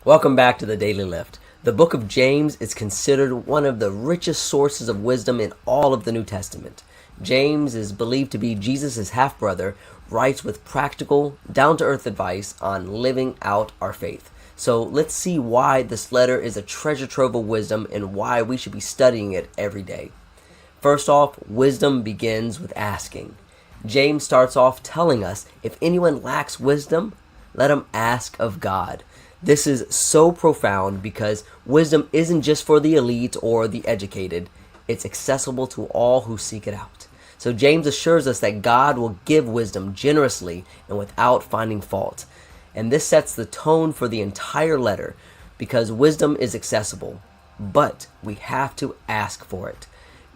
Welcome back to the Daily Lift. The book of James is considered one of the richest sources of wisdom in all of the New Testament. James is believed to be Jesus' half-brother, writes with practical, down-to-earth advice on living out our faith. So let's see why this letter is a treasure trove of wisdom and why we should be studying it every day. First off, wisdom begins with asking. James starts off telling us if anyone lacks wisdom, let him ask of God. This is so profound because wisdom isn't just for the elite or the educated. It's accessible to all who seek it out. So James assures us that God will give wisdom generously and without finding fault. And this sets the tone for the entire letter because wisdom is accessible, but we have to ask for it.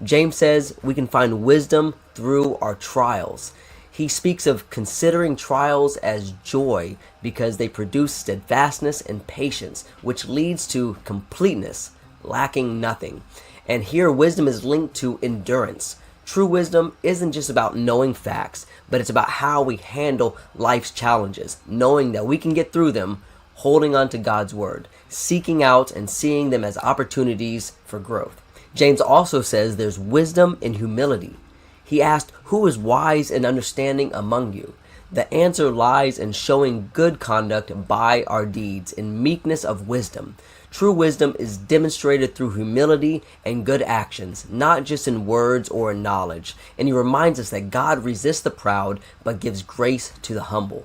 James says we can find wisdom through our trials. He speaks of considering trials as joy because they produce steadfastness and patience, which leads to completeness, lacking nothing. And here wisdom is linked to endurance. True wisdom isn't just about knowing facts, but it's about how we handle life's challenges, knowing that we can get through them, holding on to God's word, seeking out and seeing them as opportunities for growth. James also says there's wisdom in humility. He asked, "Who is wise and understanding among you?" The answer lies in showing good conduct by our deeds, in meekness of wisdom. True wisdom is demonstrated through humility and good actions, not just in words or in knowledge. And he reminds us that God resists the proud, but gives grace to the humble.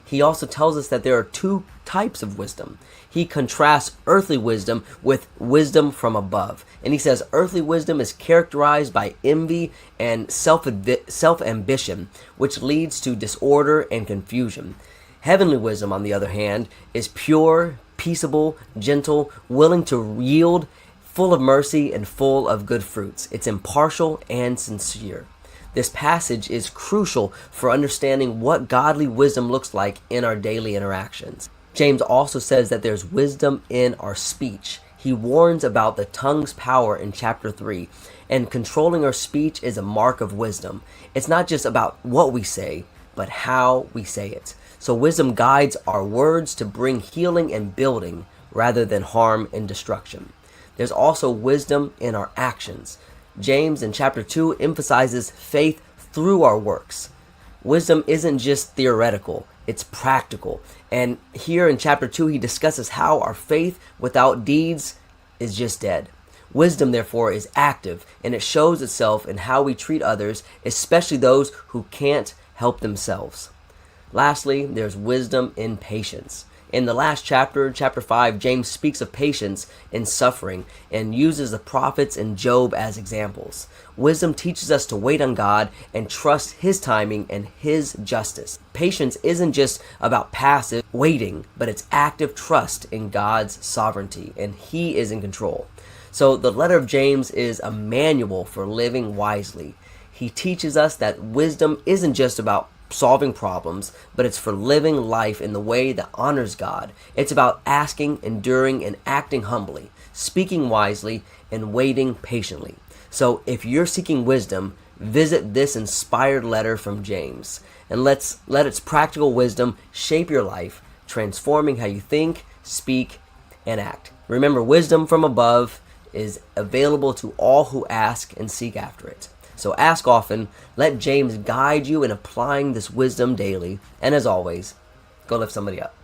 He also tells us that there are two types of wisdom. He contrasts earthly wisdom with wisdom from above. And he says earthly wisdom is characterized by envy and self-ambition, which leads to disorder and confusion. Heavenly wisdom, on the other hand, is pure, peaceable, gentle, willing to yield, full of mercy, and full of good fruits. It's impartial and sincere. This passage is crucial for understanding what godly wisdom looks like in our daily interactions. James also says that there's wisdom in our speech. He warns about the tongue's power in chapter 3, and controlling our speech is a mark of wisdom. It's not just about what we say, but how we say it. So wisdom guides our words to bring healing and building rather than harm and destruction. There's also wisdom in our actions. James in chapter 2 emphasizes faith through our works. Wisdom isn't just theoretical, it's practical. And here in chapter 2, he discusses how our faith without deeds is just dead. Wisdom, therefore, is active, and it shows itself in how we treat others, especially those who can't help themselves. Lastly, there's wisdom in patience. In the last chapter, chapter 5, James speaks of patience in suffering and uses the prophets and Job as examples. Wisdom teaches us to wait on God and trust His timing and His justice. Patience isn't just about passive waiting, but it's active trust in God's sovereignty, and He is in control. So the letter of James is a manual for living wisely. He teaches us that wisdom isn't just about solving problems, but it's for living life in the way that honors God. It's about asking, enduring, and acting humbly, speaking wisely, and waiting patiently. So if you're seeking wisdom, visit this inspired letter from James, and let its practical wisdom shape your life, transforming how you think, speak, and act. Remember, wisdom from above is available to all who ask and seek after it. So ask often, let James guide you in applying this wisdom daily, and as always, go lift somebody up.